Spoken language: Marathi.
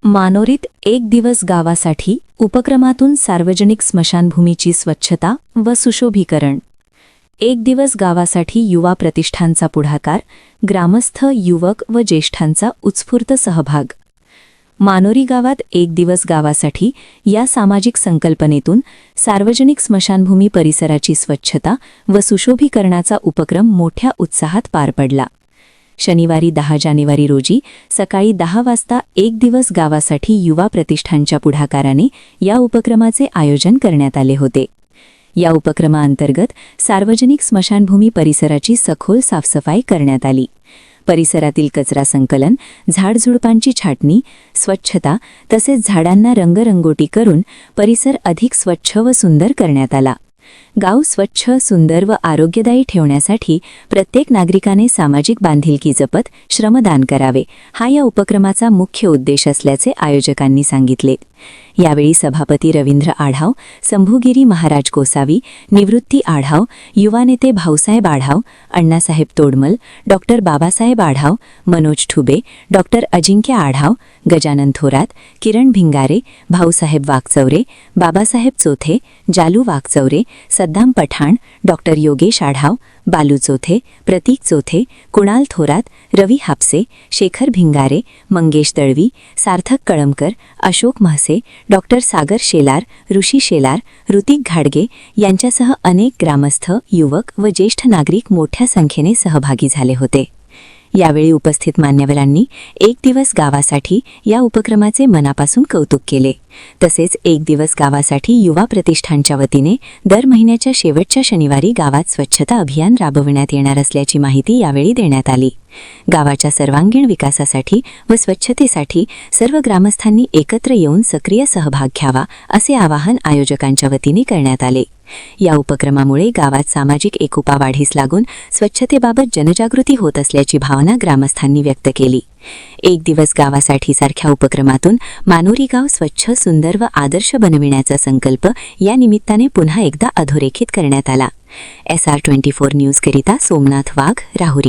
मानोरीत एक दिवस गावासाठी उपक्रमातून सार्वजनिक स्मशानभूमीची स्वच्छता व सुशोभीकरण। एक दिवस गावासाठी युवा प्रतिष्ठानचा पुढाकार, ग्रामस्थ युवक व ज्येष्ठांचा उत्स्फूर्त सहभाग। मानोरी गावात एक दिवस गावासाठी या सामाजिक संकल्पनेतून सार्वजनिक स्मशानभूमी परिसराची स्वच्छता व सुशोभीकरणाचा उपक्रम मोठ्या उत्साहात पार पडला। शनिवारी 10 जानेवारी रोजी सकाळी 10 वाजता एक दिवस गावासाठी युवा प्रतिष्ठानच्या पुढाकाराने या उपक्रमाचे आयोजन करण्यात आले होते। या उपक्रमाअंतर्गत सार्वजनिक स्मशानभूमी परिसराची सखोल साफसफाई करण्यात आली। परिसरातील कचरा संकलन, झाडझुडपांची छाटणी, स्वच्छता तसेच झाडांना रंगरंगोटी करून परिसर अधिक स्वच्छ व सुंदर करण्यात आला। गाव स्वच्छ, सुंदर व आरोग्यदायी ठेवण्यासाठी प्रत्येक नागरिकाने सामाजिक बांधिलकी जपत श्रमदान करावे, हा या उपक्रमाचा मुख्य उद्देश असल्याचे आयोजकांनी सांगितले। यावेळी सभापती रवींद्र आढाव, संभूगिरी महाराज गोसावी, निवृत्ती आढाव, युवा नेते भाऊसाहेब आढाव, अण्णासाहेब तोडमल, डॉक्टर बाबासाहेब आढाव, मनोज ठुबे, डॉक्टर अजिंक्य आढाव, गजानन थोरात, किरण भिंगारे, भाऊसाहेब वागचौरे, बाबासाहेब चोथे, जालू वागचौरे, सद्दाम पठाण, डॉक्टर योगेश आढाव, बालू चोथे, प्रतीक चोथे, कुणाल थोरात, रवी हापसे, शेखर भिंगारे, मंगेश दळवी, सार्थक कळमकर, अशोक महसे, डॉक्टर सागर शेलार, ऋषी शेलार, ऋतिक घाडगे यांच्यासह अनेक ग्रामस्थ, युवक व ज्येष्ठ नागरिक मोठ्या संख्येने सहभागी झाले होते। यावेळी उपस्थित मान्यवरांनी एक दिवस गावासाठी या उपक्रमाचे मनापासून कौतुक केले। तसेच एक दिवस गावासाठी युवा प्रतिष्ठानच्या वतीने दर महिन्याच्या शेवटच्या शनिवारी गावात स्वच्छता अभियान राबविण्यात येणार असल्याची माहिती यावेळी देण्यात आली। गावाच्या सर्वांगीण विकासासाठी व स्वच्छतेसाठी सर्व ग्रामस्थांनी एकत्र येऊन सक्रिय सहभाग घ्यावा, असे आवाहन आयोजकांच्या वतीने करण्यात आले। या उपक्रमामुळे गावात सामाजिक एकोपा वाढीस लागून स्वच्छतेबाबत जनजागृती होत असल्याची भावना ग्रामस्थांनी व्यक्त केली। एक दिवस गावासाठी सारख्या उपक्रमातून मानोरी गाव स्वच्छ, सुंदर व आदर्श बनविण्याचा संकल्प या निमित्ताने पुन्हा एकदा अधोरेखित करण्यात आला। SR24 न्यूज करिता सोमनाथ वाघ, राहुरी।